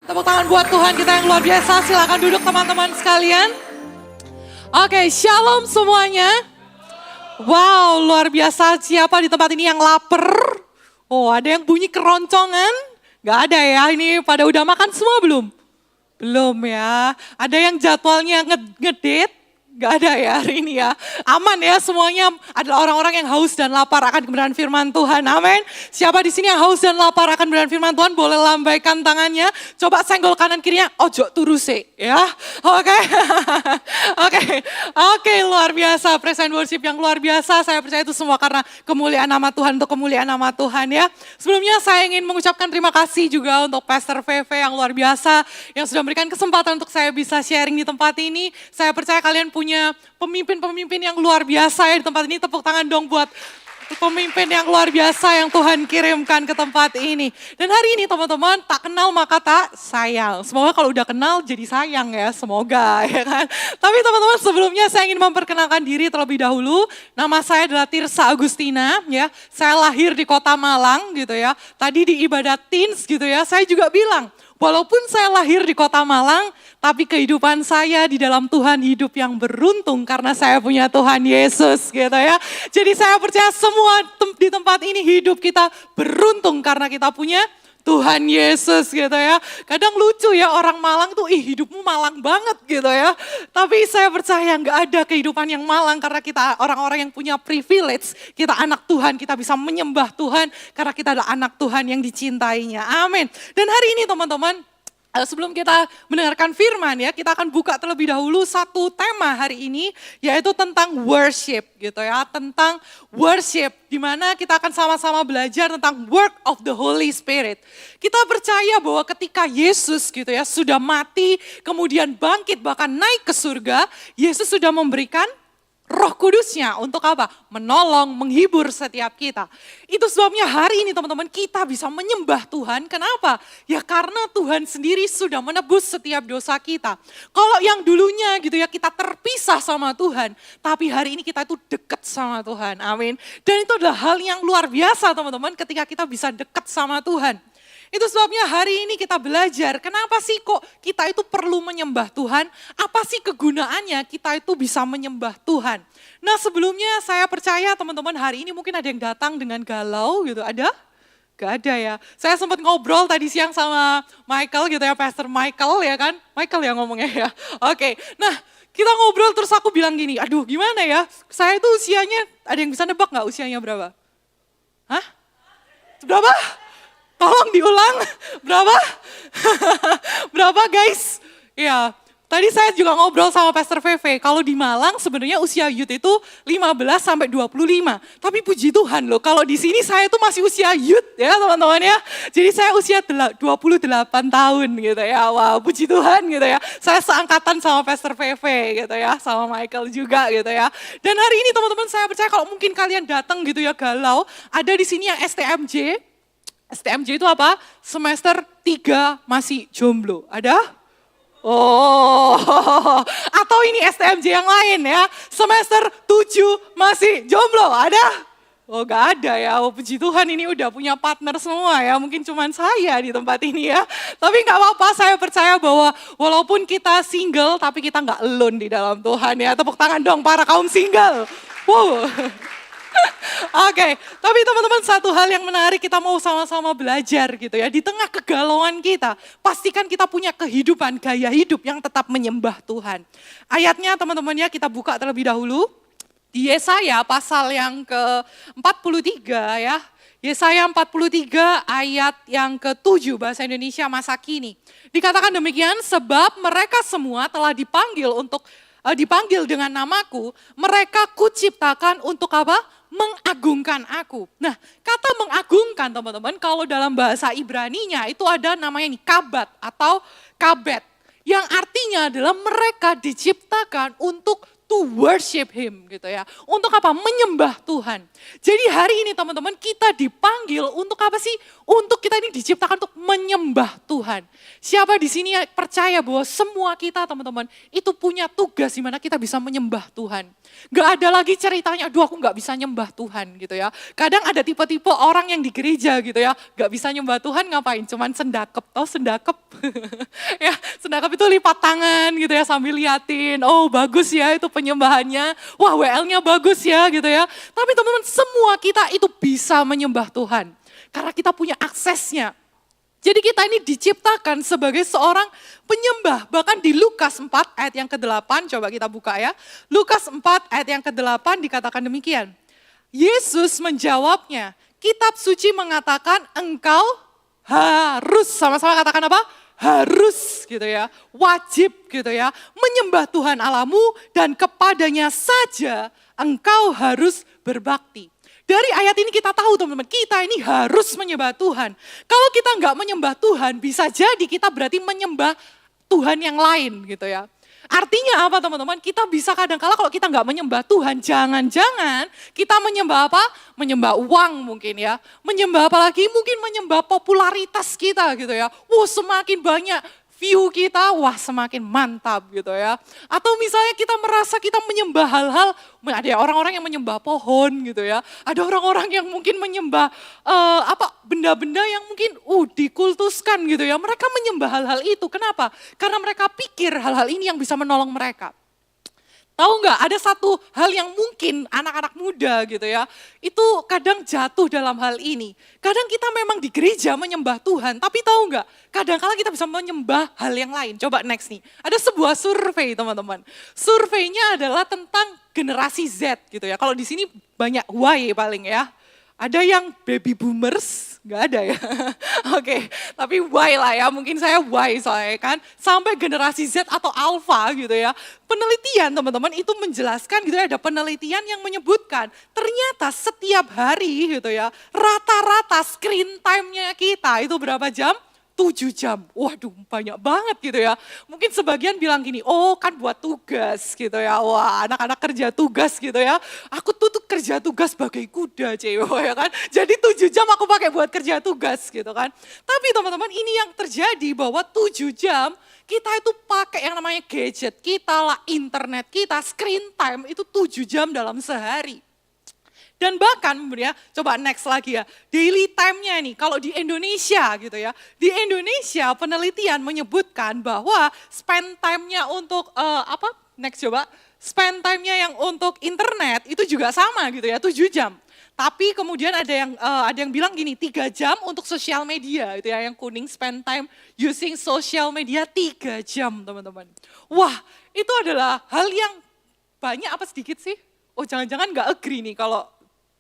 Tepuk tangan buat Tuhan kita yang luar biasa. Silakan duduk teman-teman sekalian. Oke, shalom semuanya. Wow, luar biasa. Siapa di tempat ini yang lapar? Oh, ada yang bunyi keroncongan? Gak ada ya, ini pada udah makan semua belum? Belum ya. Ada yang jadwalnya ngedate? Gak ada ya hari ini ya. Aman ya, semuanya adalah orang-orang yang haus dan lapar akan kebenaran firman Tuhan. Amin. Siapa di sini yang haus dan lapar akan kebenaran firman Tuhan, boleh lambaikan tangannya. Coba senggol kanan kirinya, ojo turuse ya. Oke. Oke, luar biasa. Present worship yang luar biasa. Saya percaya itu semua karena kemuliaan nama Tuhan, untuk kemuliaan nama Tuhan ya. Sebelumnya saya ingin mengucapkan terima kasih juga untuk Pastor VV yang luar biasa, yang sudah memberikan kesempatan untuk saya bisa sharing di tempat ini. Saya percaya kalian punya pemimpin-pemimpin yang luar biasa ya di tempat ini. Tepuk tangan dong buat pemimpin yang luar biasa yang Tuhan kirimkan ke tempat ini. Dan hari ini teman-teman, tak kenal maka tak sayang. Semoga kalau udah kenal jadi sayang ya, semoga ya kan. Tapi teman-teman, sebelumnya saya ingin memperkenalkan diri terlebih dahulu. Nama saya adalah Tirsa Agustina ya. Saya lahir di Kota Malang gitu ya. Tadi di ibadat teens gitu ya, saya juga bilang, walaupun saya lahir di Kota Malang, tapi kehidupan saya di dalam Tuhan hidup yang beruntung karena saya punya Tuhan Yesus gitu ya. Jadi saya percaya semua di tempat ini hidup kita beruntung karena kita punya Tuhan Yesus gitu ya. Kadang lucu ya orang Malang tuh, hidupmu Malang banget gitu ya. Tapi saya percaya nggak ada kehidupan yang Malang karena kita orang-orang yang punya privilege. Kita anak Tuhan, kita bisa menyembah Tuhan karena kita adalah anak Tuhan yang dicintainya. Amin. Dan hari ini teman-teman, sebelum kita mendengarkan firman ya, kita akan buka terlebih dahulu satu tema hari ini, yaitu tentang worship gitu ya, tentang worship, di mana kita akan sama-sama belajar tentang work of the Holy Spirit. Kita percaya bahwa ketika Yesus gitu ya, sudah mati, kemudian bangkit, bahkan naik ke surga, Yesus sudah memberikan Roh Kudusnya untuk apa? Menolong, menghibur setiap kita. Itu sebabnya hari ini teman-teman kita bisa menyembah Tuhan. Kenapa? Ya karena Tuhan sendiri sudah menebus setiap dosa kita. Kalau yang dulunya gitu ya kita terpisah sama Tuhan. Tapi hari ini kita itu dekat sama Tuhan. Amin. Dan itu adalah hal yang luar biasa teman-teman ketika kita bisa dekat sama Tuhan. Itu sebabnya hari ini kita belajar kenapa sih kok kita itu perlu menyembah Tuhan, apa sih kegunaannya kita itu bisa menyembah Tuhan. Nah sebelumnya saya percaya teman-teman hari ini mungkin ada yang datang dengan galau gitu, ada? Gak ada ya. Saya sempat ngobrol tadi siang sama Michael gitu ya, Pastor Michael ya kan, Michael ya ngomongnya ya. Oke, nah kita ngobrol terus aku bilang gini, aduh gimana ya, saya itu usianya, ada yang bisa nebak gak usianya berapa? Hah? Berapa? Tolong diulang, berapa? Berapa guys? Ya, tadi saya juga ngobrol sama Pastor VV, kalau di Malang sebenarnya usia youth itu 15 sampai 25. Tapi puji Tuhan loh, kalau di sini saya tuh masih usia youth ya teman-teman ya. Jadi saya usia 28 tahun gitu ya, wow puji Tuhan gitu ya. Saya seangkatan sama Pastor VV gitu ya, sama Michael juga gitu ya. Dan hari ini teman-teman saya percaya kalau mungkin kalian datang gitu ya galau, ada di sini yang STMJ. STMJ itu apa? Semester 3 masih jomblo. Ada? Oh, atau ini STMJ yang lain ya. Semester 7 masih jomblo. Ada? Oh gak ada ya, oh, puji Tuhan ini udah punya partner semua ya. Mungkin cuman saya di tempat ini ya. Tapi gak apa-apa, saya percaya bahwa walaupun kita single, tapi kita gak alone di dalam Tuhan ya. Tepuk tangan dong para kaum single. Wow. Oke, tapi teman-teman satu hal yang menarik kita mau sama-sama belajar gitu ya. Di tengah kegalauan kita, pastikan kita punya kehidupan, gaya hidup yang tetap menyembah Tuhan. Ayatnya teman-teman ya kita buka terlebih dahulu. Di Yesaya pasal yang ke-43 ya. Yesaya 43 ayat yang ke-7 bahasa Indonesia masa kini. Dikatakan demikian, sebab mereka semua telah dipanggil dengan namaku, mereka kuciptakan untuk apa? Mengagungkan aku. Nah, kata mengagungkan teman-teman, kalau dalam bahasa Ibraninya itu ada namanya nih kabat atau kabet. Yang artinya adalah mereka diciptakan untuk to worship Him gitu ya. Untuk apa? Menyembah Tuhan. Jadi hari ini teman-teman kita dipanggil untuk apa sih? Untuk kita ini diciptakan untuk menyembah Tuhan. Siapa di sini percaya bahwa semua kita teman-teman itu punya tugas di mana kita bisa menyembah Tuhan. Gak ada lagi ceritanya, aduh aku gak bisa nyembah Tuhan gitu ya. Kadang ada tipe-tipe orang yang di gereja gitu ya, gak bisa nyembah Tuhan ngapain? Cuman sendakep, tau sendakep? Ya, sendakep itu lipat tangan gitu ya sambil liatin, oh bagus ya itu penyembahannya, wah WL-nya bagus ya gitu ya. Tapi teman-teman semua kita itu bisa menyembah Tuhan. Karena kita punya aksesnya. Jadi kita ini diciptakan sebagai seorang penyembah. Bahkan di Lukas 4 ayat yang ke-8, coba kita buka ya. Lukas 4 ayat yang ke-8 dikatakan demikian. Yesus menjawabnya, kitab suci mengatakan engkau harus, sama-sama katakan apa? Harus gitu ya, wajib gitu ya, menyembah Tuhan Allahmu dan kepadanya saja engkau harus berbakti. Dari ayat ini kita tahu teman-teman, kita ini harus menyembah Tuhan. Kalau kita nggak menyembah Tuhan, bisa jadi kita berarti menyembah Tuhan yang lain gitu ya. Artinya apa teman-teman? Kita bisa kadang-kala kalau kita nggak menyembah Tuhan, jangan-jangan kita menyembah apa? Menyembah uang mungkin ya. Menyembah apa lagi? Mungkin menyembah popularitas kita gitu ya. Wah semakin banyak view kita, wah semakin mantap gitu ya. Atau misalnya kita merasa kita menyembah hal-hal, ada orang-orang yang menyembah pohon gitu ya. Ada orang-orang yang mungkin menyembah benda-benda yang mungkin dikultuskan gitu ya. Mereka menyembah hal-hal itu, kenapa? Karena mereka pikir hal-hal ini yang bisa menolong mereka. Tahu nggak, ada satu hal yang mungkin anak-anak muda gitu ya, itu kadang jatuh dalam hal ini. Kadang kita memang di gereja menyembah Tuhan, tapi tahu nggak, kadang-kala kita bisa menyembah hal yang lain. Coba next nih, ada sebuah survei teman-teman. Surveinya adalah tentang generasi Z gitu ya. Kalau di sini banyak Y paling ya. Ada yang baby boomers, nggak ada ya. Oke, tapi Y lah ya, mungkin saya Y soalnya kan. Sampai generasi Z atau Alpha gitu ya. Penelitian teman-teman itu menjelaskan gitu ya, ada penelitian yang menyebutkan ternyata setiap hari gitu ya, rata-rata screen time-nya kita itu berapa jam? 7 jam, waduh banyak banget gitu ya. Mungkin sebagian bilang gini, oh kan buat tugas gitu ya. Wah anak-anak kerja tugas gitu ya. Aku tuh kerja tugas bagai kuda cewek ya kan. Jadi 7 jam aku pakai buat kerja tugas gitu kan. Tapi teman-teman ini yang terjadi bahwa 7 jam kita itu pakai yang namanya gadget kita lah, internet kita, screen time itu 7 jam dalam sehari. Dan bahkan ya, coba next lagi ya, daily time-nya nih, kalau di Indonesia gitu ya, di Indonesia penelitian menyebutkan bahwa spend time-nya untuk next coba, spend time-nya yang untuk internet itu juga sama gitu ya, 7 jam. Tapi kemudian ada yang bilang gini, 3 jam untuk sosial media, itu ya yang kuning spend time using social media 3 jam teman-teman. Wah itu adalah hal yang banyak apa sedikit sih? Oh jangan-jangan gak agree nih kalau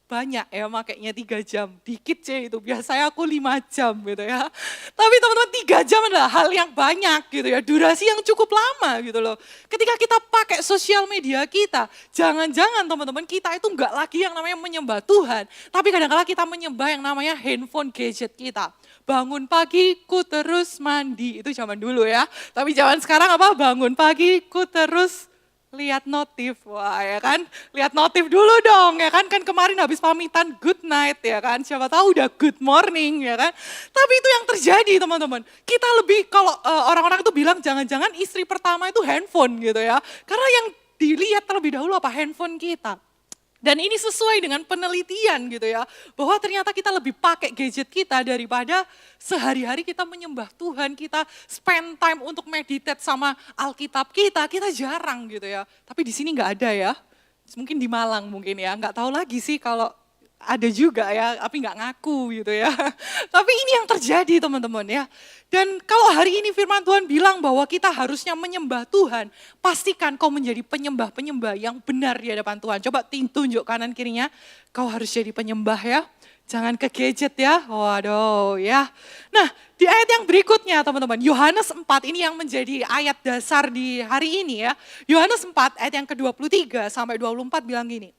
banyak ya makainya 3 jam, dikit sih itu, biasanya aku 5 jam gitu ya. Tapi teman-teman 3 jam adalah hal yang banyak gitu ya, durasi yang cukup lama gitu loh. Ketika kita pakai sosial media kita, jangan-jangan teman-teman kita itu enggak lagi yang namanya menyembah Tuhan, tapi kadang-kadang kita menyembah yang namanya handphone gadget kita. Bangun pagi ku terus mandi, itu zaman dulu ya. Tapi zaman sekarang apa? Bangun pagi ku terus lihat notif, wah ya kan, lihat notif dulu dong ya kan kemarin habis pamitan good night ya kan, siapa tahu udah good morning ya kan. Tapi itu yang terjadi teman-teman, kita lebih kalau orang-orang itu bilang jangan-jangan istri pertama itu handphone gitu ya, karena yang dilihat terlebih dahulu apa? Handphone kita. Dan ini sesuai dengan penelitian gitu ya, bahwa ternyata kita lebih pakai gadget kita daripada sehari-hari kita menyembah Tuhan, kita spend time untuk meditate sama Alkitab kita jarang gitu ya. Tapi di sini nggak ada ya, mungkin di Malang mungkin ya, nggak tahu lagi sih kalau ada juga ya, tapi nggak ngaku gitu ya. Tapi ini yang terjadi teman-teman ya. Dan kalau hari ini firman Tuhan bilang bahwa kita harusnya menyembah Tuhan, pastikan kau menjadi penyembah-penyembah yang benar di hadapan Tuhan. Coba tunjuk kanan kirinya, kau harus jadi penyembah ya. Jangan ke gadget ya, waduh ya. Nah di ayat yang berikutnya teman-teman, Yohanes 4 ini yang menjadi ayat dasar di hari ini ya. Yohanes 4 ayat yang ke-23 sampai 24 bilang gini.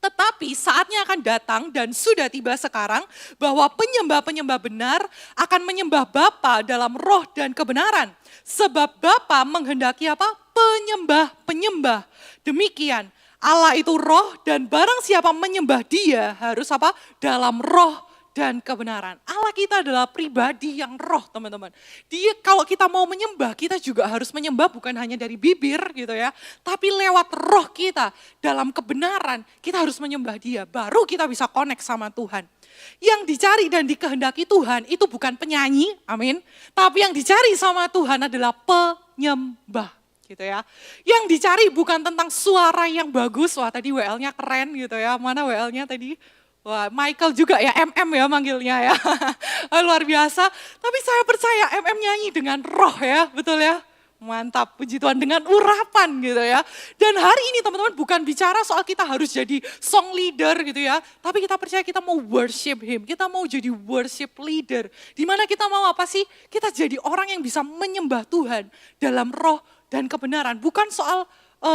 Tetapi saatnya akan datang dan sudah tiba sekarang bahwa penyembah-penyembah benar akan menyembah Bapa dalam roh dan kebenaran. Sebab Bapa menghendaki apa? Penyembah-penyembah. Demikian Allah itu roh dan barang siapa menyembah Dia harus apa? Dalam roh dan kebenaran. Allah kita adalah pribadi yang roh, teman-teman. Dia kalau kita mau menyembah, kita juga harus menyembah bukan hanya dari bibir gitu ya, tapi lewat roh kita dalam kebenaran, kita harus menyembah Dia. Baru kita bisa connect sama Tuhan. Yang dicari dan dikehendaki Tuhan itu bukan penyanyi, amin. Tapi yang dicari sama Tuhan adalah penyembah. Gitu ya. Yang dicari bukan tentang suara yang bagus, wah tadi WL-nya keren gitu ya. Mana WL-nya tadi? Wah, Michael juga ya, MM ya manggilnya ya. Luar biasa. Tapi saya percaya MM nyanyi dengan roh ya, betul ya. Mantap, puji Tuhan, dengan urapan gitu ya. Dan hari ini teman-teman bukan bicara soal kita harus jadi song leader gitu ya. Tapi kita percaya kita mau worship Him, kita mau jadi worship leader. Dimana kita mau apa sih? Kita jadi orang yang bisa menyembah Tuhan dalam roh dan kebenaran. Bukan soal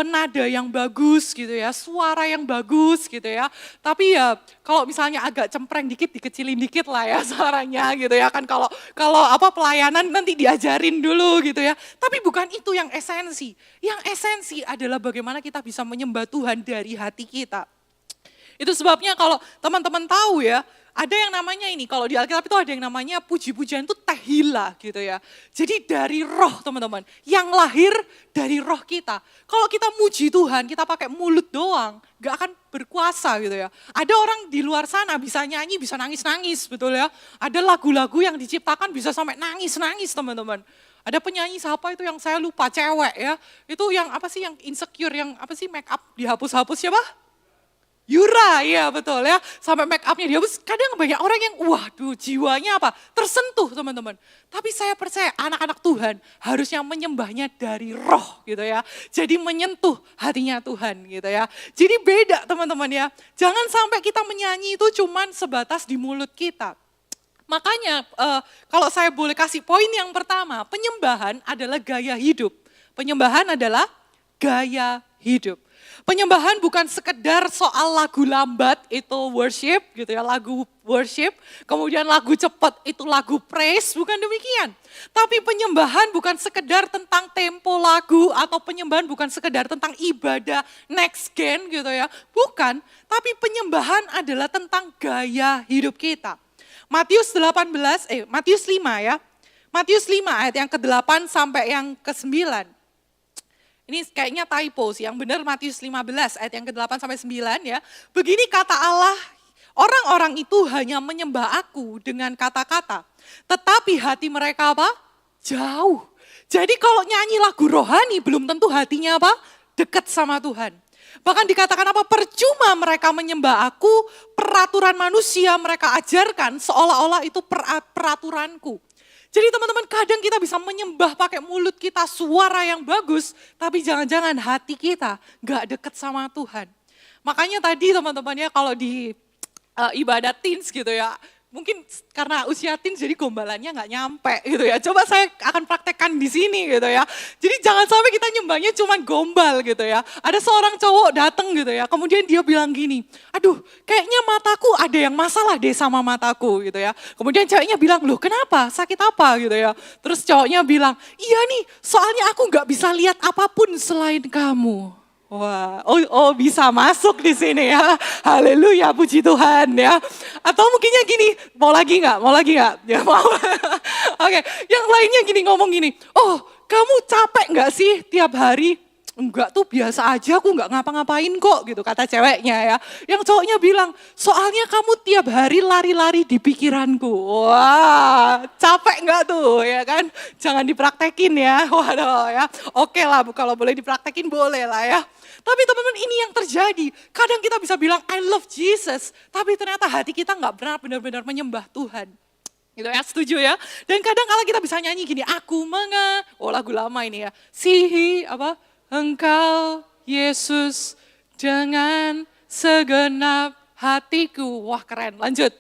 nada yang bagus gitu ya, suara yang bagus gitu ya. Tapi ya kalau misalnya agak cempreng dikit, dikecilin dikit lah ya suaranya gitu ya. Kan kalau apa pelayanan nanti diajarin dulu gitu ya. Tapi bukan itu yang esensi. Yang esensi adalah bagaimana kita bisa menyembah Tuhan dari hati kita. Itu sebabnya kalau teman-teman tahu ya, ada yang namanya ini, kalau di Alkitab itu ada yang namanya puji-pujian itu tehila gitu ya. Jadi dari roh teman-teman, yang lahir dari roh kita. Kalau kita muji Tuhan, kita pakai mulut doang, gak akan berkuasa gitu ya. Ada orang di luar sana bisa nyanyi, bisa nangis-nangis betul ya. Ada lagu-lagu yang diciptakan bisa sampai nangis-nangis teman-teman. Ada penyanyi siapa itu yang saya lupa, cewek ya. Itu yang apa sih, yang insecure, yang apa sih make up dihapus-hapus siapa? Yura, iya betul ya, sampai make upnya dihapus. Kadang banyak orang yang, waduh jiwanya apa, tersentuh teman-teman. Tapi saya percaya anak-anak Tuhan harusnya menyembahnya dari roh gitu ya. Jadi menyentuh hatinya Tuhan gitu ya. Jadi beda teman-teman ya, jangan sampai kita menyanyi itu cuman sebatas di mulut kita. Makanya kalau saya boleh kasih poin yang pertama, penyembahan adalah gaya hidup. Penyembahan adalah gaya hidup. Penyembahan bukan sekedar soal lagu lambat itu worship gitu ya, lagu worship, kemudian lagu cepat itu lagu praise, bukan demikian. Tapi penyembahan bukan sekedar tentang tempo lagu atau penyembahan bukan sekedar tentang ibadah next gen gitu ya, bukan. Tapi penyembahan adalah tentang gaya hidup kita. Matius 5 ya, Matius 5 ayat yang ke-8 sampai yang ke-9. Ini kayaknya typo sih, yang benar Matius 15 ayat yang ke-8 sampai 9 ya. Begini kata Allah, orang-orang itu hanya menyembah aku dengan kata-kata. Tetapi hati mereka apa? Jauh. Jadi kalau nyanyi lagu rohani belum tentu hatinya apa? Dekat sama Tuhan. Bahkan dikatakan apa? Percuma mereka menyembah aku, peraturan manusia mereka ajarkan seolah-olah itu peraturanku. Jadi teman-teman kadang kita bisa menyembah pakai mulut kita suara yang bagus, tapi jangan-jangan hati kita gak deket sama Tuhan. Makanya tadi teman-teman ya kalau di ibadah teens gitu ya, mungkin karena usia teens jadi gombalannya gak nyampe gitu ya. Coba saya akan praktekkan di sini gitu ya. Jadi jangan sampai kita nyembahnya cuma gombal gitu ya. Ada seorang cowok datang gitu ya, kemudian dia bilang gini, aduh kayaknya mataku ada yang masalah deh sama mataku gitu ya. Kemudian ceweknya bilang, loh kenapa, sakit apa gitu ya. Terus cowoknya bilang, iya nih soalnya aku gak bisa lihat apapun selain kamu. Wah, oh bisa masuk di sini ya. Haleluya, puji Tuhan ya. Atau mungkinnya gini, mau lagi nggak? Mau lagi nggak? Ya mau. Oke, yang lainnya gini ngomong gini. Oh, kamu capek nggak sih tiap hari? Enggak tuh biasa aja, aku nggak ngapa-ngapain kok gitu kata ceweknya ya. Yang cowoknya bilang, soalnya kamu tiap hari lari-lari di pikiranku. Wah, capek nggak tuh ya kan? Jangan dipraktekin ya. Waduh ya. Oke lah, kalau boleh dipraktekin boleh lah ya. Tapi teman-teman ini yang terjadi. Kadang kita bisa bilang I love Jesus, tapi ternyata hati kita nggak pernah benar-benar menyembah Tuhan. Gitu ya, setuju ya? Dan kadang kala kita bisa nyanyi gini, aku oh lagu lama ini ya. Sihi apa? Engkau Yesus dengan segenap hatiku. Wah keren, lanjut.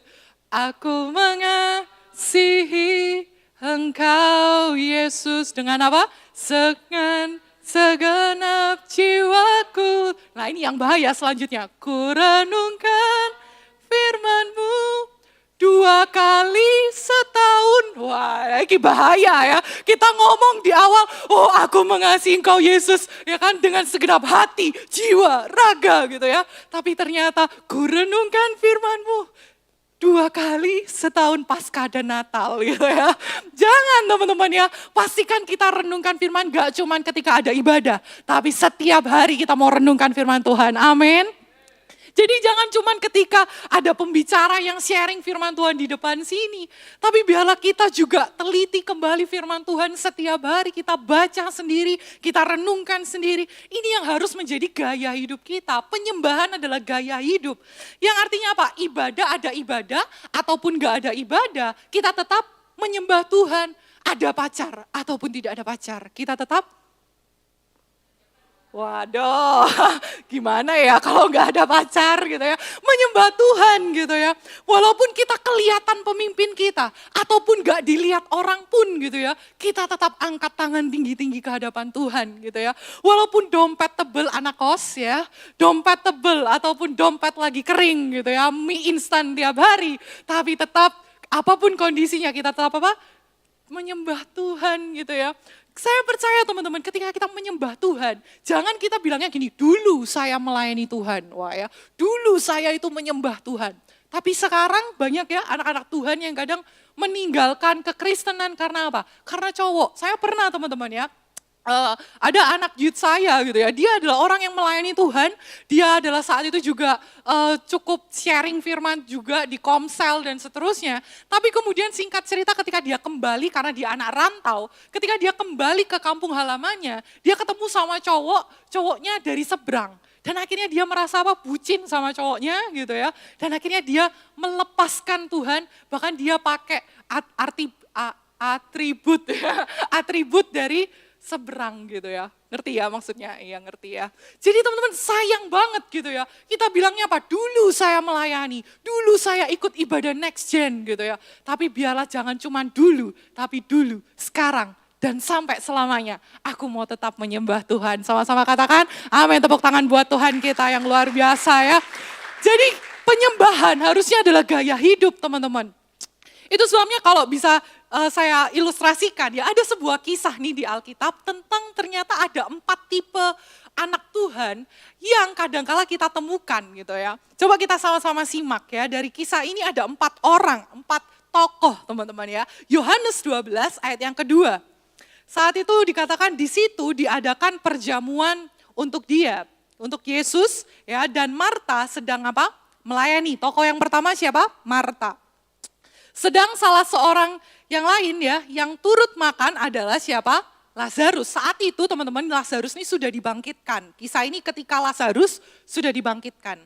Aku mengasihi Engkau Yesus dengan apa? Dengan segenap jiwaku Nah ini yang bahaya selanjutnya. Ku renungkan firman-Mu 2 kali setahun. Wah, ini bahaya ya. Kita ngomong di awal, oh aku mengasihi Engkau Yesus, ya kan, dengan segenap hati, jiwa, raga gitu ya. Tapi ternyata ku renungkan firman-Mu 2 kali setahun Paskah dan Natal gitu ya. Jangan teman-teman ya, pastikan kita renungkan firman gak cuman ketika ada ibadah, tapi setiap hari kita mau renungkan firman Tuhan. Amin. Jadi jangan cuman ketika ada pembicara yang sharing firman Tuhan di depan sini. Tapi biarlah kita juga teliti kembali firman Tuhan setiap hari. Kita baca sendiri, kita renungkan sendiri. Ini yang harus menjadi gaya hidup kita. Penyembahan adalah gaya hidup. Yang artinya apa? Ibadah ada ibadah ataupun gak ada ibadah. Kita tetap menyembah Tuhan. Ada pacar ataupun tidak ada pacar. Kita tetap waduh, gimana ya kalau nggak ada pacar gitu ya. Menyembah Tuhan gitu ya. Walaupun kita kelihatan pemimpin kita, ataupun nggak dilihat orang pun gitu ya. Kita tetap angkat tangan tinggi-tinggi ke hadapan Tuhan gitu ya. Walaupun dompet tebel anak kos ya. Dompet tebel ataupun dompet lagi kering gitu ya. Mie instan tiap hari. Tapi tetap apapun kondisinya kita tetap apa? Menyembah Tuhan gitu ya. Saya percaya teman-teman ketika kita menyembah Tuhan, jangan kita bilangnya gini, dulu saya melayani Tuhan. Wah ya, dulu saya itu menyembah Tuhan. Tapi sekarang banyak ya anak-anak Tuhan yang kadang meninggalkan kekristenan karena apa? Karena cowok. Saya pernah teman-teman ya, ada anak youth saya gitu ya, dia adalah orang yang melayani Tuhan, dia adalah saat itu juga cukup sharing firman juga di Komsel dan seterusnya. Tapi kemudian singkat cerita ketika dia kembali, karena dia anak rantau, ketika dia kembali ke kampung halamannya, dia ketemu sama cowoknya dari seberang. Dan akhirnya dia merasa apa? Bucin sama cowoknya gitu ya. Dan akhirnya dia melepaskan Tuhan, bahkan dia pakai atribut ya, atribut dari seberang gitu ya. Ngerti ya maksudnya? Iya ngerti ya. Jadi teman-teman sayang banget gitu ya. Kita bilangnya apa? Dulu saya melayani, dulu saya ikut ibadah next gen gitu ya. Tapi biarlah jangan cuma dulu, tapi dulu, sekarang, dan sampai selamanya. Aku mau tetap menyembah Tuhan. Sama-sama katakan, amin, tepuk tangan buat Tuhan kita yang luar biasa ya. Jadi penyembahan harusnya adalah gaya hidup teman-teman. Itu sebabnya kalau bisa saya ilustrasikan ya, ada sebuah kisah nih di Alkitab tentang ternyata ada 4 tipe anak Tuhan yang kadangkala kita temukan gitu ya. Coba kita sama-sama simak ya, dari kisah ini ada 4 orang, 4 tokoh teman-teman ya. Yohanes 12 ayat yang kedua. Saat itu dikatakan di situ diadakan perjamuan untuk dia, untuk Yesus ya, dan Marta sedang apa? Melayani. Tokoh yang pertama siapa? Marta. Sedang salah seorang yang lain ya, yang turut makan adalah siapa? Lazarus. Saat itu teman-teman, Lazarus ini sudah dibangkitkan. Kisah ini ketika Lazarus sudah dibangkitkan.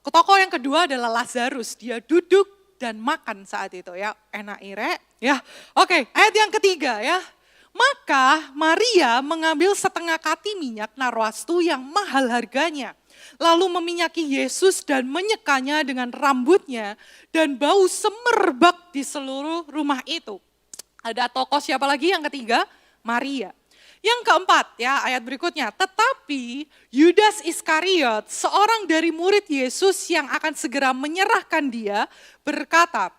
Tokoh yang kedua adalah Lazarus. Dia duduk dan makan saat itu ya. Enak ire ya. Oke, ayat yang ketiga ya. Maka Maria mengambil setengah kati minyak narwastu yang mahal harganya. Lalu meminyaki Yesus dan menyekanya dengan rambutnya dan bau semerbak di seluruh rumah itu. Ada tokoh siapa lagi yang ketiga? Maria. Yang keempat ya ayat berikutnya. Tetapi Yudas Iskariot, seorang dari murid Yesus yang akan segera menyerahkan dia, berkata,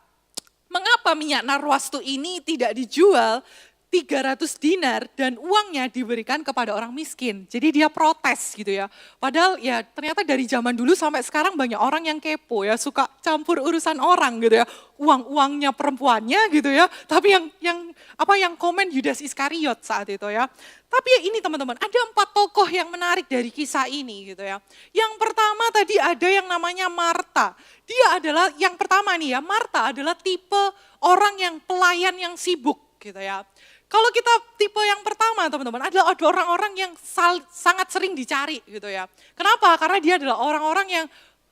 mengapa minyak narwastu ini tidak dijual 300 dinar dan uangnya diberikan kepada orang miskin. Jadi dia protes gitu ya. Padahal ya ternyata dari zaman dulu sampai sekarang banyak orang yang kepo ya, suka campur urusan orang gitu ya. Uang-uangnya perempuannya gitu ya. Tapi yang komen Yudas Iskariot saat itu ya. Tapi ya ini teman-teman, ada 4 tokoh yang menarik dari kisah ini gitu ya. Yang pertama tadi ada yang namanya Marta. Dia adalah yang pertama nih ya, Marta adalah tipe orang yang pelayan yang sibuk gitu ya. Kalau kita tipe yang pertama teman-teman adalah ada orang-orang yang sangat sering dicari gitu ya. Kenapa? Karena dia adalah orang-orang yang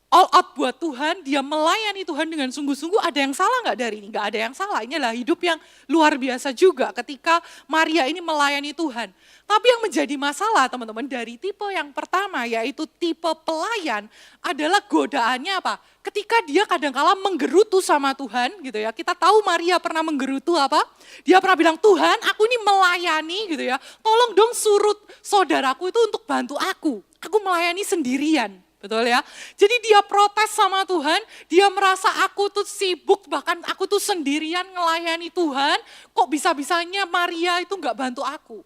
all out buat Tuhan, dia melayani Tuhan dengan sungguh-sungguh. Ada yang salah nggak dari ini? Nggak ada yang salah, ini adalah hidup yang luar biasa juga ketika Maria ini melayani Tuhan. Tapi yang menjadi masalah teman-teman dari tipe yang pertama yaitu tipe pelayan adalah godaannya apa? Ketika dia kadang-kala menggerutu sama Tuhan gitu ya. Kita tahu Maria pernah menggerutu apa? Dia pernah bilang, Tuhan aku ini melayani gitu ya. Tolong dong surut saudaraku itu untuk bantu aku. aku melayani sendirian. Betul ya? Jadi dia protes sama Tuhan, dia merasa aku tuh sibuk, bahkan aku tuh sendirian ngelayani Tuhan, kok bisa-bisanya Maria itu gak bantu aku.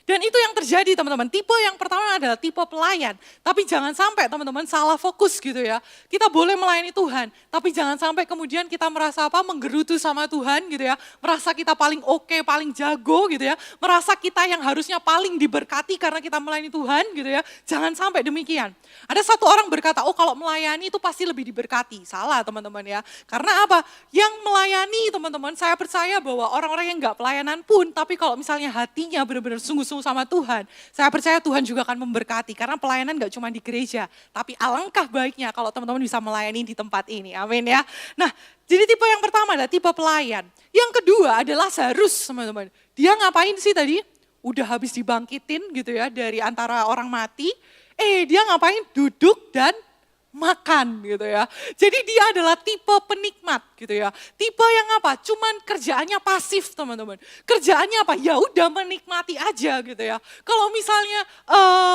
Dan itu yang terjadi teman-teman. Tipe yang pertama adalah tipe pelayan. Tapi jangan sampai teman-teman salah fokus gitu ya. Kita boleh melayani Tuhan. Tapi jangan sampai kemudian kita merasa menggerutu sama Tuhan gitu ya. Merasa kita paling oke, paling jago gitu ya. Merasa kita yang harusnya paling diberkati karena kita melayani Tuhan gitu ya. Jangan sampai demikian. Ada satu orang berkata, oh kalau melayani itu pasti lebih diberkati. Salah teman-teman ya. Karena apa? Yang melayani teman-teman, saya percaya bahwa orang-orang yang gak pelayanan pun, tapi kalau misalnya hatinya benar-benar sungguh-sungguh sama Tuhan, saya percaya Tuhan juga akan memberkati, karena pelayanan gak cuma di gereja, tapi alangkah baiknya kalau teman-teman bisa melayani di tempat ini, amin ya. Nah, jadi tipe yang pertama adalah tipe pelayan. Yang kedua adalah Lazarus, teman-teman. Dia ngapain sih tadi? Udah habis dibangkitin gitu ya, dari antara orang mati, dia ngapain? Duduk dan makan gitu ya. Jadi dia adalah tipe penikmat gitu ya. Tipe yang apa? Cuman kerjaannya pasif teman-teman. Kerjaannya apa? Ya udah menikmati aja gitu ya. Kalau misalnya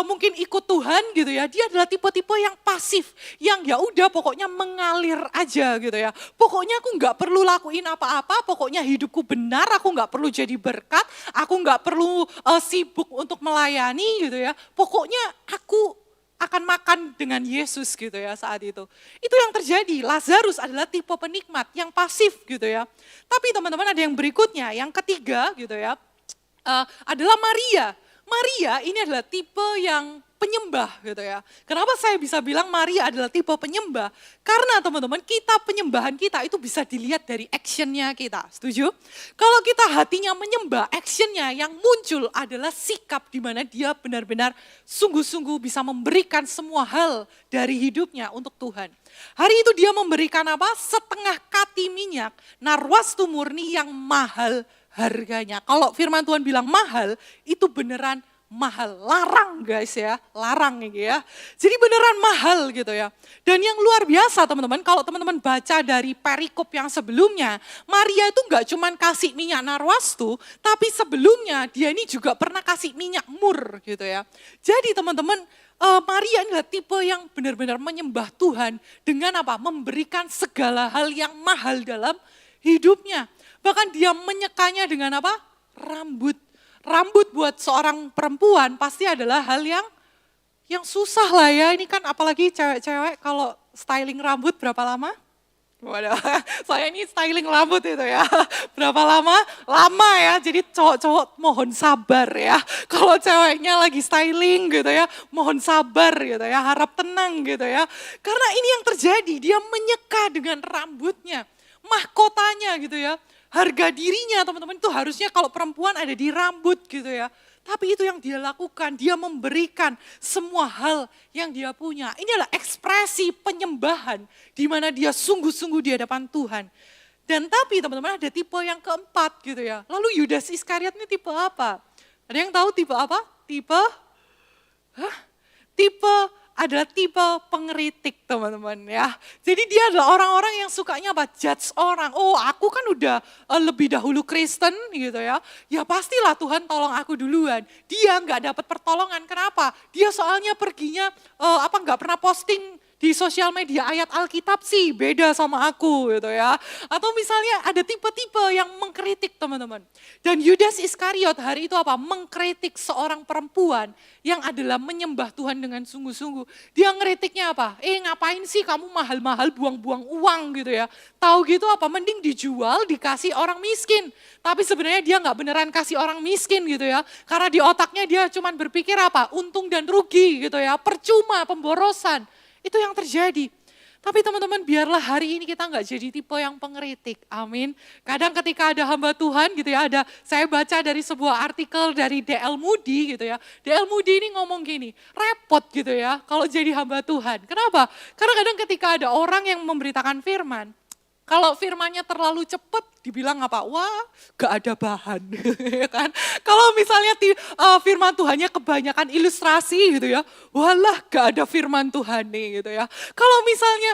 mungkin ikut Tuhan gitu ya, dia adalah tipe-tipe yang pasif, yang ya udah pokoknya mengalir aja gitu ya. Pokoknya aku nggak perlu lakuin apa-apa, pokoknya hidupku benar, aku nggak perlu jadi berkat, aku nggak perlu sibuk untuk melayani gitu ya. Pokoknya aku akan makan dengan Yesus gitu ya saat itu. Itu yang terjadi, Lazarus adalah tipe penikmat yang pasif gitu ya. Tapi teman-teman ada yang berikutnya, yang ketiga gitu ya, adalah Maria. Maria ini adalah tipe yang penyembah gitu ya. Kenapa saya bisa bilang Maria adalah tipe penyembah? Karena teman-teman penyembahan kita itu bisa dilihat dari actionnya kita, setuju? Kalau kita hatinya menyembah, actionnya yang muncul adalah sikap di mana dia benar-benar sungguh-sungguh bisa memberikan semua hal dari hidupnya untuk Tuhan. Hari itu dia memberikan apa? Setengah kati minyak, narwastu murni yang mahal harganya. Kalau firman Tuhan bilang mahal, itu beneran mahal. Larang guys ya, larang ini ya. Jadi beneran mahal gitu ya. Dan yang luar biasa teman-teman, kalau teman-teman baca dari perikop yang sebelumnya, Maria itu gak cuman kasih minyak narwastu, tapi sebelumnya dia ini juga pernah kasih minyak mur gitu ya. Jadi teman-teman, Maria adalah tipe yang benar-benar menyembah Tuhan dengan apa? Memberikan segala hal yang mahal dalam hidupnya. Bahkan dia menyekanya dengan apa? Rambut. Rambut buat seorang perempuan pasti adalah hal yang susah lah ya. Ini kan apalagi cewek-cewek kalau styling rambut berapa lama? Waduh, saya ini styling rambut itu ya. Berapa lama? Lama ya, jadi cowok-cowok mohon sabar ya. Kalau ceweknya lagi styling gitu ya, mohon sabar gitu ya, harap tenang gitu ya. Karena ini yang terjadi, dia menyeka dengan rambutnya, mahkotanya gitu ya. Harga dirinya teman-teman itu harusnya kalau perempuan ada di rambut gitu ya. Tapi itu yang dia lakukan, dia memberikan semua hal yang dia punya. Ini adalah ekspresi penyembahan di mana dia sungguh-sungguh di hadapan Tuhan. Dan tapi teman-teman ada tipe yang keempat gitu ya. Lalu Yudas Iskariot ini tipe apa? Ada yang tahu tipe apa? Tipe adalah tipe pengkritik teman-teman ya. Jadi dia adalah orang-orang yang sukanya apa? Judge orang. Oh aku kan udah lebih dahulu Kristen gitu ya. Ya pastilah Tuhan tolong aku duluan. Dia nggak dapat pertolongan. Kenapa? Dia soalnya perginya nggak pernah posting di sosial media ayat Alkitab sih beda sama aku gitu ya. Atau misalnya ada tipe-tipe yang mengkritik teman-teman. Dan Yudas Iskariot hari itu apa? Mengkritik seorang perempuan yang adalah menyembah Tuhan dengan sungguh-sungguh. Dia ngeritiknya apa? Ngapain sih kamu mahal-mahal buang-buang uang gitu ya. Tahu gitu apa? Mending dijual dikasih orang miskin. Tapi sebenarnya dia nggak beneran kasih orang miskin gitu ya. Karena di otaknya dia cuma berpikir apa? Untung dan rugi gitu ya. Percuma, pemborosan. Itu yang terjadi. Tapi teman-teman biarlah hari ini kita nggak jadi tipe yang pengkritik. Amin. Kadang ketika ada hamba Tuhan gitu ya, saya baca dari sebuah artikel dari D.L. Moody gitu ya. D.L. Moody ini ngomong gini, repot gitu ya kalau jadi hamba Tuhan. Kenapa? Karena kadang ketika ada orang yang memberitakan firman, kalau firmannya terlalu cepat, dibilang apa? Wah, gak ada bahan, ya kan? Kalau misalnya firman Tuhannya kebanyakan ilustrasi gitu ya, walah gak ada firman Tuhan nih gitu ya. Kalau misalnya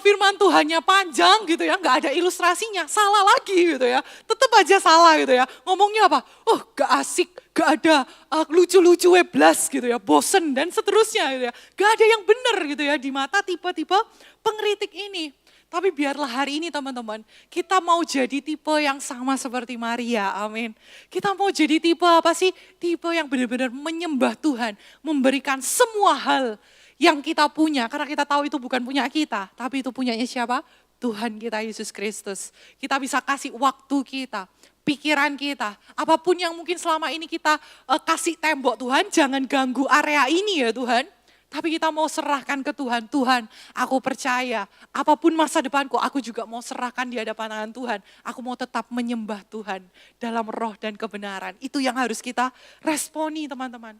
firman Tuhannya panjang gitu ya, gak ada ilustrasinya, salah lagi gitu ya. Tetap aja salah gitu ya. Ngomongnya apa? Oh gak asik, gak ada lucu-lucu weblas gitu ya, bosen dan seterusnya gitu ya. Gak ada yang benar gitu ya di mata tipe-tipe pengkritik ini. Tapi biarlah hari ini teman-teman, kita mau jadi tipe yang sama seperti Maria, amin. Kita mau jadi tipe apa sih? Tipe yang benar-benar menyembah Tuhan, memberikan semua hal yang kita punya. Karena kita tahu itu bukan punya kita, tapi itu punyanya siapa? Tuhan kita Yesus Kristus. Kita bisa kasih waktu kita, pikiran kita, apapun yang mungkin selama ini kita kasih tembok Tuhan, jangan ganggu area ini ya Tuhan. Tapi kita mau serahkan ke Tuhan, Tuhan aku percaya apapun masa depanku aku juga mau serahkan di hadapan tangan Tuhan. Aku mau tetap menyembah Tuhan dalam roh dan kebenaran. Itu yang harus kita responi teman-teman.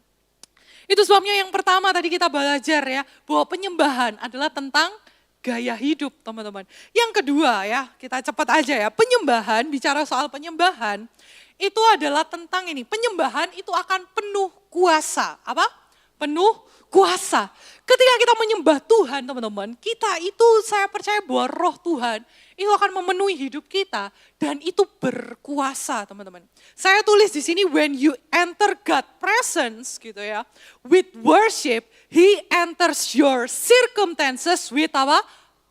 Itu sebabnya yang pertama tadi kita belajar ya, bahwa penyembahan adalah tentang gaya hidup teman-teman. Yang kedua ya, kita cepat aja ya, penyembahan, bicara soal penyembahan, itu adalah tentang ini, penyembahan itu akan penuh kuasa. Apa? Penuh kuasa. Ketika kita menyembah Tuhan teman-teman, kita itu saya percaya bahwa roh Tuhan itu akan memenuhi hidup kita dan itu berkuasa teman-teman. Saya tulis di sini when you enter God presence gitu ya, with worship, He enters your circumstances with apa?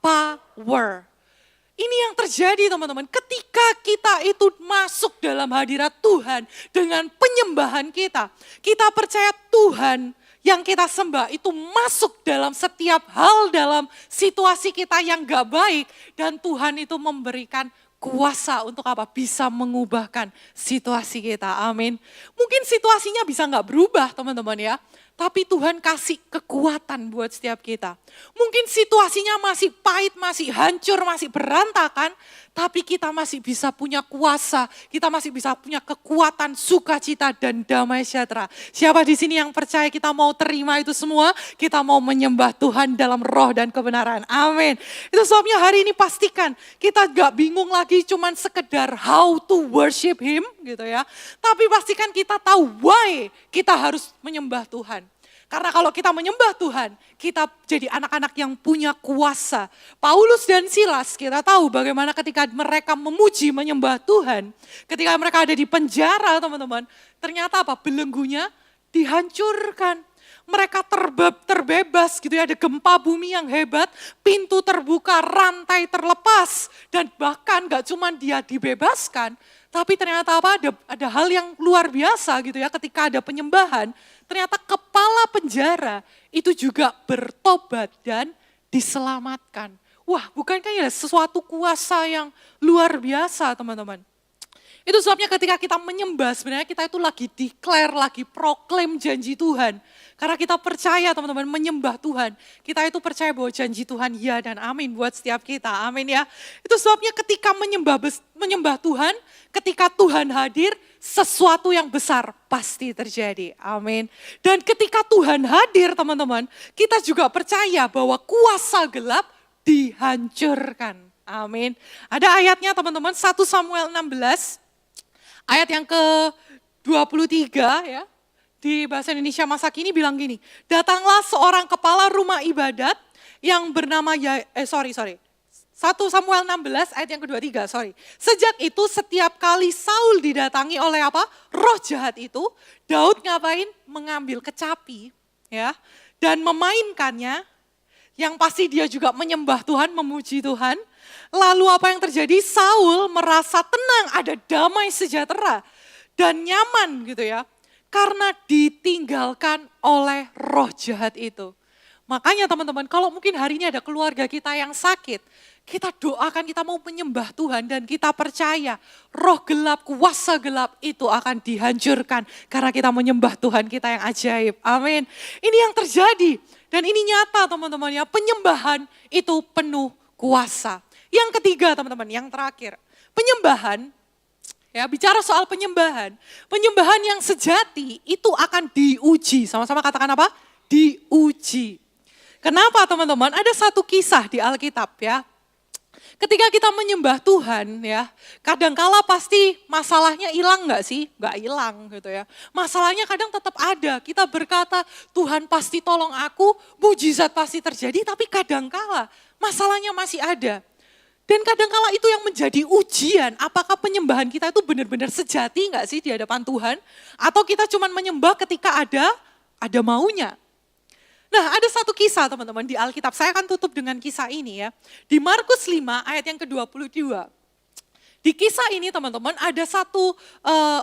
Power. Ini yang terjadi teman-teman, ketika kita itu masuk dalam hadirat Tuhan dengan penyembahan kita percaya Tuhan yang kita sembah itu masuk dalam setiap hal dalam situasi kita yang gak baik. Dan Tuhan itu memberikan kuasa untuk apa? Bisa mengubahkan situasi kita, amin. Mungkin situasinya bisa gak berubah teman-teman ya. Tapi Tuhan kasih kekuatan buat setiap kita. Mungkin situasinya masih pahit, masih hancur, masih berantakan. Tapi kita masih bisa punya kuasa, kita masih bisa punya kekuatan, sukacita dan damai sejahtera. Siapa di sini yang percaya kita mau terima itu semua, kita mau menyembah Tuhan dalam roh dan kebenaran. Amin. Itu sebabnya hari ini pastikan kita gak bingung lagi cuman sekedar how to worship Him gitu ya. Tapi pastikan kita tahu why kita harus menyembah Tuhan. Karena kalau kita menyembah Tuhan, kita jadi anak-anak yang punya kuasa. Paulus dan Silas kita tahu bagaimana ketika mereka memuji menyembah Tuhan. Ketika mereka ada di penjara teman-teman, ternyata apa? Belenggunya dihancurkan. Mereka terbebas gitu ya, ada gempa bumi yang hebat, pintu terbuka, rantai terlepas. Dan bahkan gak cuma dia dibebaskan, tapi ternyata apa? Ada hal yang luar biasa gitu ya, ketika ada penyembahan, ternyata kepala penjara itu juga bertobat dan diselamatkan. Wah, bukankah ya sesuatu kuasa yang luar biasa teman-teman? Itu sebabnya ketika kita menyembah, sebenarnya kita itu lagi declare, lagi proklaim janji Tuhan. Karena kita percaya teman-teman menyembah Tuhan. Kita itu percaya bahwa janji Tuhan ya dan amin buat setiap kita. Amin ya. Itu sebabnya ketika menyembah Tuhan, ketika Tuhan hadir, sesuatu yang besar pasti terjadi. Amin. Dan ketika Tuhan hadir teman-teman, kita juga percaya bahwa kuasa gelap dihancurkan. Amin. Ada ayatnya teman-teman, 1 Samuel 16. Ayat yang ke-23 ya, di bahasa Indonesia masa kini bilang gini, datanglah seorang kepala rumah ibadat yang bernama, 1 Samuel 16 ayat yang ke-23, Sejak itu setiap kali Saul didatangi oleh apa? Roh jahat itu, Daud ngapain? Mengambil kecapi ya, dan memainkannya, yang pasti dia juga menyembah Tuhan, memuji Tuhan. Lalu apa yang terjadi? Saul merasa tenang, ada damai sejahtera dan nyaman gitu ya. Karena ditinggalkan oleh roh jahat itu. Makanya teman-teman, kalau mungkin hari ini ada keluarga kita yang sakit, kita doakan, kita mau menyembah Tuhan dan kita percaya roh gelap, kuasa gelap itu akan dihancurkan karena kita menyembah Tuhan kita yang ajaib. Amin. Ini yang terjadi dan ini nyata teman-teman ya, penyembahan itu penuh kuasa. Yang ketiga teman-teman, yang terakhir, penyembahan, ya bicara soal penyembahan yang sejati itu akan diuji. Sama-sama katakan apa? Diuji. Kenapa teman-teman? Ada satu kisah di Alkitab ya. Ketika kita menyembah Tuhan ya, kadangkala pasti masalahnya hilang gak sih? Gak hilang gitu ya. Masalahnya kadang tetap ada. Kita berkata Tuhan pasti tolong aku, mujizat pasti terjadi, tapi kadangkala masalahnya masih ada. Dan kadangkala itu yang menjadi ujian, apakah penyembahan kita itu benar-benar sejati enggak sih di hadapan Tuhan? Atau kita cuma menyembah ketika ada maunya. Nah, ada satu kisah teman-teman di Alkitab, saya akan tutup dengan kisah ini ya. Di Markus 5 ayat yang ke-22. Di kisah ini teman-teman ada satu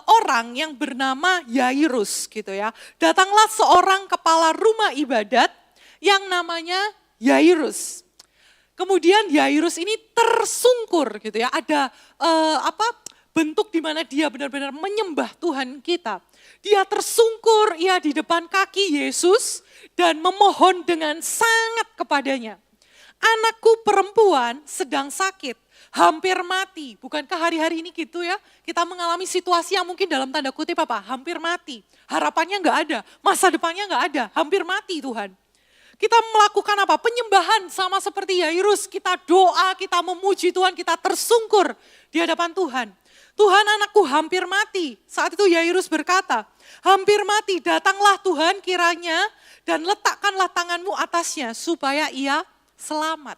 orang yang bernama Yairus gitu ya. Datanglah seorang kepala rumah ibadat yang namanya Yairus. Kemudian Yairus ini tersungkur gitu ya, ada bentuk di mana dia benar-benar menyembah Tuhan kita. Dia tersungkur, ia di depan kaki Yesus dan memohon dengan sangat kepadanya. Anakku perempuan sedang sakit, hampir mati. Bukankah hari-hari ini gitu ya, kita mengalami situasi yang mungkin dalam tanda kutip hampir mati. Harapannya enggak ada, masa depannya enggak ada, hampir mati Tuhan. Kita melakukan apa? Penyembahan sama seperti Yairus. Kita doa, kita memuji Tuhan, kita tersungkur di hadapan Tuhan. Tuhan, anakku hampir mati. Saat itu Yairus berkata, hampir mati, datanglah Tuhan kiranya dan letakkanlah tanganmu atasnya supaya ia selamat.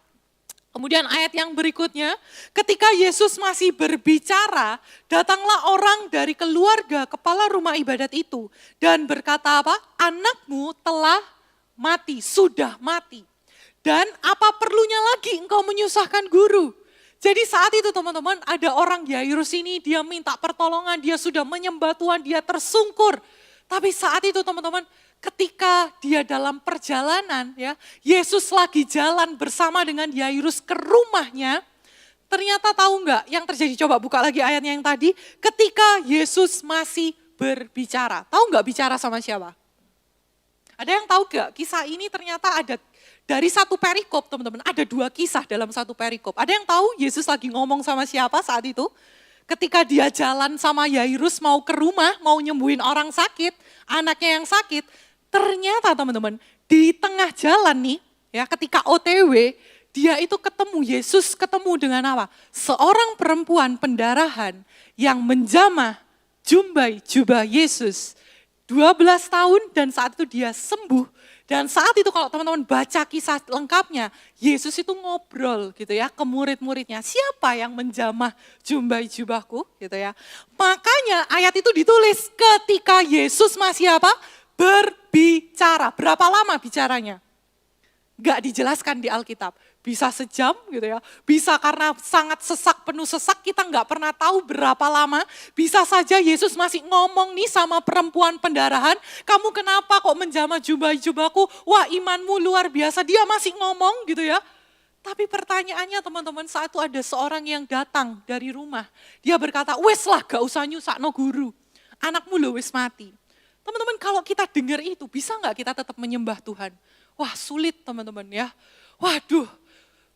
Kemudian ayat yang berikutnya, ketika Yesus masih berbicara, datanglah orang dari keluarga kepala rumah ibadat itu dan berkata apa? Anakmu telah mati, sudah mati. Dan apa perlunya lagi engkau menyusahkan guru? Jadi saat itu teman-teman ada orang Yairus ini, dia minta pertolongan, dia sudah menyembah Tuhan, dia tersungkur. Tapi saat itu teman-teman ketika dia dalam perjalanan ya, Yesus lagi jalan bersama dengan Yairus ke rumahnya. Ternyata tahu enggak yang terjadi? Coba buka lagi ayatnya yang tadi. Ketika Yesus masih berbicara, tahu enggak bicara sama siapa? Ada yang tahu gak? Kisah ini ternyata ada dari satu perikop teman-teman. Ada 2 kisah dalam satu perikop. Ada yang tahu Yesus lagi ngomong sama siapa saat itu? Ketika dia jalan sama Yairus mau ke rumah, mau nyembuhin orang sakit, anaknya yang sakit. Ternyata teman-teman di tengah jalan nih, ya ketika OTW, dia itu ketemu, Yesus ketemu dengan apa? Seorang perempuan pendarahan yang menjamah jubah Yesus. 12 tahun dan saat itu dia sembuh. Dan saat itu kalau teman-teman baca kisah lengkapnya, Yesus itu ngobrol gitu ya ke murid-muridnya. Siapa yang menjamah jubahku gitu ya. Makanya ayat itu ditulis ketika Yesus masih apa? Berbicara. Berapa lama bicaranya? Gak dijelaskan di Alkitab. Bisa sejam gitu ya, bisa karena sangat sesak, penuh sesak, kita nggak pernah tahu berapa lama. Bisa saja Yesus masih ngomong nih sama perempuan pendarahan, kamu kenapa kok menjamah jubahku, wah imanmu luar biasa, dia masih ngomong gitu ya. Tapi pertanyaannya teman-teman, saat itu ada seorang yang datang dari rumah, dia berkata, wes lah gak usah nyusakno guru, anakmu lo wes mati. Teman-teman kalau kita dengar itu, bisa nggak kita tetap menyembah Tuhan? Wah sulit teman-teman ya, waduh.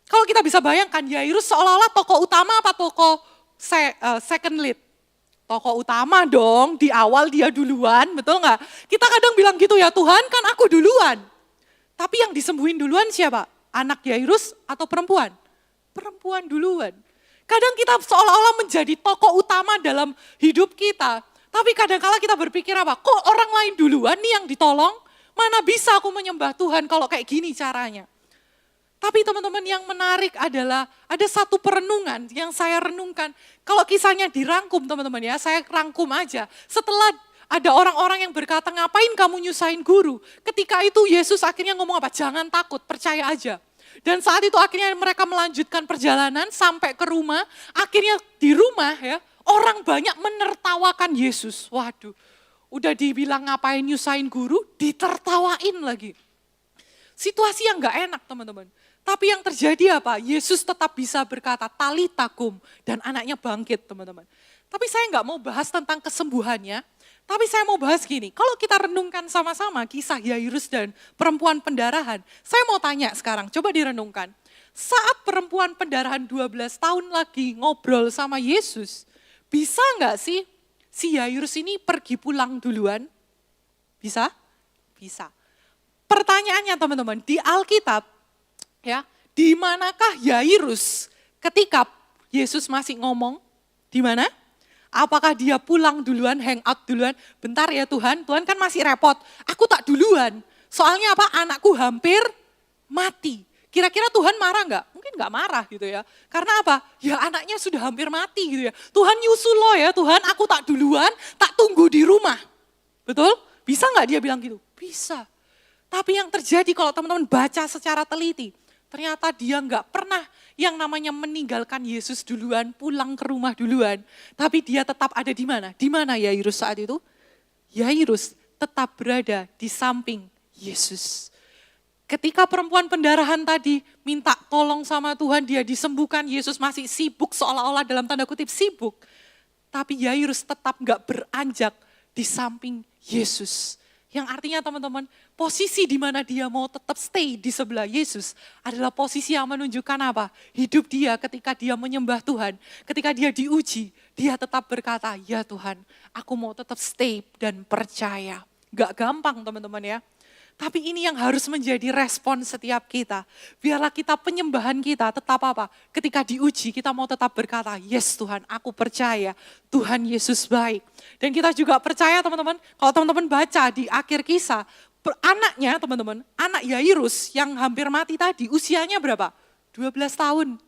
Kalau kita bisa bayangkan Yairus seolah-olah tokoh utama apa tokoh second lead? Tokoh utama dong, di awal dia duluan, betul nggak? Kita kadang bilang gitu ya, Tuhan kan aku duluan. Tapi yang disembuhin duluan siapa? Anak Yairus atau perempuan? Perempuan duluan. Kadang kita seolah-olah menjadi tokoh utama dalam hidup kita. Tapi kadang-kala kita berpikir apa? Kok orang lain duluan nih yang ditolong? Mana bisa aku menyembah Tuhan kalau kayak gini caranya? Tapi teman-teman yang menarik adalah ada satu perenungan yang saya renungkan. Kalau kisahnya dirangkum teman-teman ya, saya rangkum aja. Setelah ada orang-orang yang berkata, ngapain kamu nyusahin guru? Ketika itu Yesus akhirnya ngomong apa? Jangan takut, percaya aja. Dan saat itu akhirnya mereka melanjutkan perjalanan sampai ke rumah. Akhirnya di rumah ya, orang banyak menertawakan Yesus. Waduh, udah dibilang ngapain nyusahin guru, ditertawain lagi. Situasi yang gak enak teman-teman. Tapi yang terjadi apa? Yesus tetap bisa berkata talita kum dan anaknya bangkit teman-teman. Tapi saya nggak mau bahas tentang kesembuhannya, tapi saya mau bahas gini, kalau kita renungkan sama-sama kisah Yairus dan perempuan pendarahan, saya mau tanya sekarang, coba direnungkan. Saat perempuan pendarahan 12 tahun lagi ngobrol sama Yesus, bisa nggak sih si Yairus ini pergi pulang duluan? Bisa? Bisa. Pertanyaannya teman-teman, di Alkitab, ya, di manakah Yairus ketika Yesus masih ngomong? Di mana? Apakah dia pulang duluan, hang out duluan? Bentar ya Tuhan, Tuhan kan masih repot. Aku tak duluan. Soalnya apa? Anakku hampir mati. Kira-kira Tuhan marah nggak? Mungkin nggak marah gitu ya. Karena apa? Ya anaknya sudah hampir mati gitu ya. Tuhan nyusul lo ya, Tuhan aku tak duluan, tak tunggu di rumah. Betul? Bisa nggak dia bilang gitu? Bisa. Tapi yang terjadi kalau teman-teman baca secara teliti, ternyata dia nggak pernah yang namanya meninggalkan Yesus duluan, pulang ke rumah duluan. Tapi dia tetap ada di mana? Di mana Yairus saat itu? Yairus tetap berada di samping Yesus. Ketika perempuan pendarahan tadi minta tolong sama Tuhan, dia disembuhkan, Yesus masih sibuk seolah-olah dalam tanda kutip sibuk. Tapi Yairus tetap gak beranjak di samping Yesus. Yang artinya teman-teman, posisi di mana dia mau tetap stay di sebelah Yesus adalah posisi yang menunjukkan apa? Hidup dia ketika dia menyembah Tuhan, ketika dia diuji, dia tetap berkata, ya Tuhan, aku mau tetap stay dan percaya. Gak gampang teman-teman ya. Tapi ini yang harus menjadi respon setiap kita. Biarlah kita penyembahan kita tetap apa? Ketika diuji kita mau tetap berkata, yes Tuhan aku percaya Tuhan Yesus baik. Dan kita juga percaya teman-teman, kalau teman-teman baca di akhir kisah, anaknya teman-teman, anak Yairus yang hampir mati tadi usianya berapa? 12 tahun.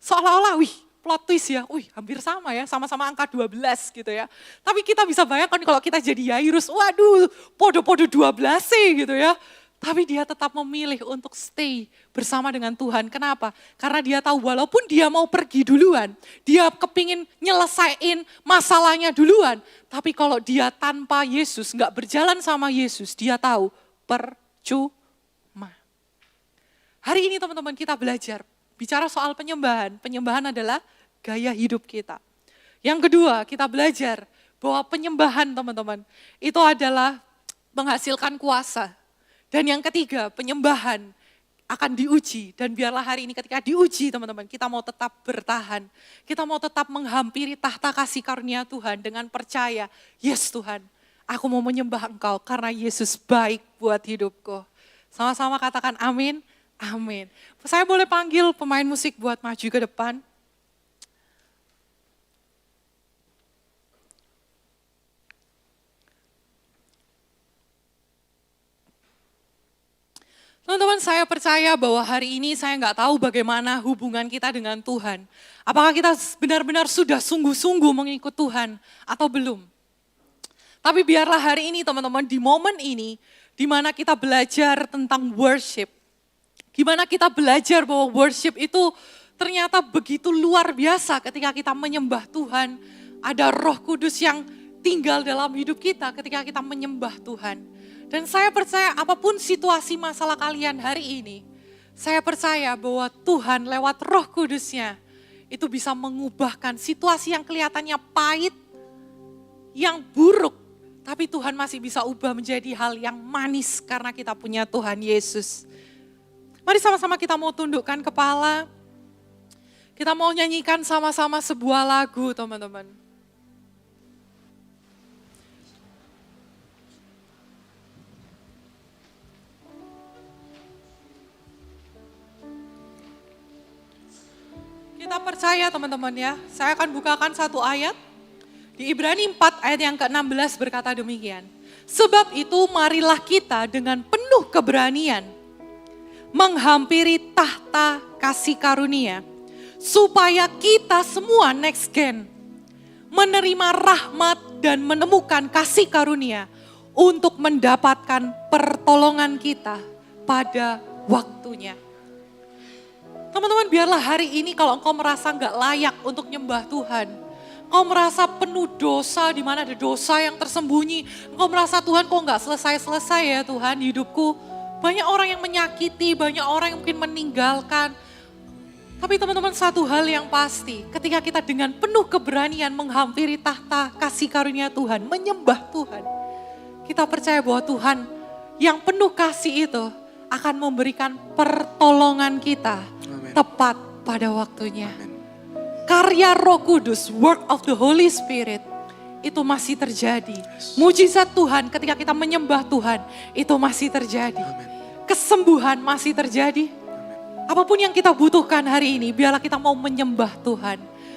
Seolah-olah plot twist ya, hampir sama ya, sama-sama angka 12 gitu ya. Tapi kita bisa bayangkan kalau kita jadi Yairus, waduh podo-podo 12 sih gitu ya. Tapi dia tetap memilih untuk stay bersama dengan Tuhan. Kenapa? Karena dia tahu walaupun dia mau pergi duluan, dia kepingin nyelesain masalahnya duluan. Tapi kalau dia tanpa Yesus, gak berjalan sama Yesus, dia tahu percuma. Hari ini teman-teman kita belajar, bicara soal penyembahan. Penyembahan adalah gaya hidup kita. Yang kedua, kita belajar bahwa penyembahan teman-teman, itu adalah menghasilkan kuasa. Dan yang ketiga, penyembahan akan diuji. Dan biarlah hari ini ketika diuji teman-teman, kita mau tetap bertahan. Kita mau tetap menghampiri tahta kasih karunia Tuhan dengan percaya, yes Tuhan, aku mau menyembah Engkau karena Yesus baik buat hidupku. Sama-sama katakan amin. Amin. Saya boleh panggil pemain musik buat maju ke depan. Teman-teman, saya percaya bahwa hari ini saya nggak tahu bagaimana hubungan kita dengan Tuhan. Apakah kita benar-benar sudah sungguh-sungguh mengikut Tuhan atau belum? Tapi biarlah hari ini teman-teman, di momen ini, di mana kita belajar tentang worship. Gimana kita belajar bahwa worship itu ternyata begitu luar biasa ketika kita menyembah Tuhan. Ada Roh Kudus yang tinggal dalam hidup kita ketika kita menyembah Tuhan. Dan saya percaya apapun situasi masalah kalian hari ini, saya percaya bahwa Tuhan lewat Roh Kudus-Nya itu bisa mengubahkan situasi yang kelihatannya pahit, yang buruk, tapi Tuhan masih bisa ubah menjadi hal yang manis karena kita punya Tuhan Yesus. Mari sama-sama kita mau tundukkan kepala, kita mau nyanyikan sama-sama sebuah lagu teman-teman. Kita percaya teman-teman ya, saya akan bukakan satu ayat. Di Ibrani 4 ayat yang ke-16 berkata demikian. Sebab itu marilah kita dengan penuh keberanian menghampiri tahta kasih karunia. Supaya kita semua next gen menerima rahmat dan menemukan kasih karunia untuk mendapatkan pertolongan kita pada waktunya. Teman-teman, biarlah hari ini kalau engkau merasa gak layak untuk nyembah Tuhan, engkau merasa penuh dosa, di mana ada dosa yang tersembunyi, engkau merasa Tuhan kok gak selesai-selesai ya Tuhan hidupku, banyak orang yang menyakiti, banyak orang yang mungkin meninggalkan. Tapi teman-teman, satu hal yang pasti, ketika kita dengan penuh keberanian menghampiri tahta kasih karunia Tuhan, menyembah Tuhan, kita percaya bahwa Tuhan yang penuh kasih itu akan memberikan pertolongan kita. Amen. Tepat pada waktunya. Amen. Karya Roh Kudus, work of the Holy Spirit, itu masih terjadi. Yes. Mujizat Tuhan ketika kita menyembah Tuhan, itu masih terjadi. Amen. Kesembuhan masih terjadi. Amen. Apapun yang kita butuhkan hari ini, biarlah kita mau menyembah Tuhan.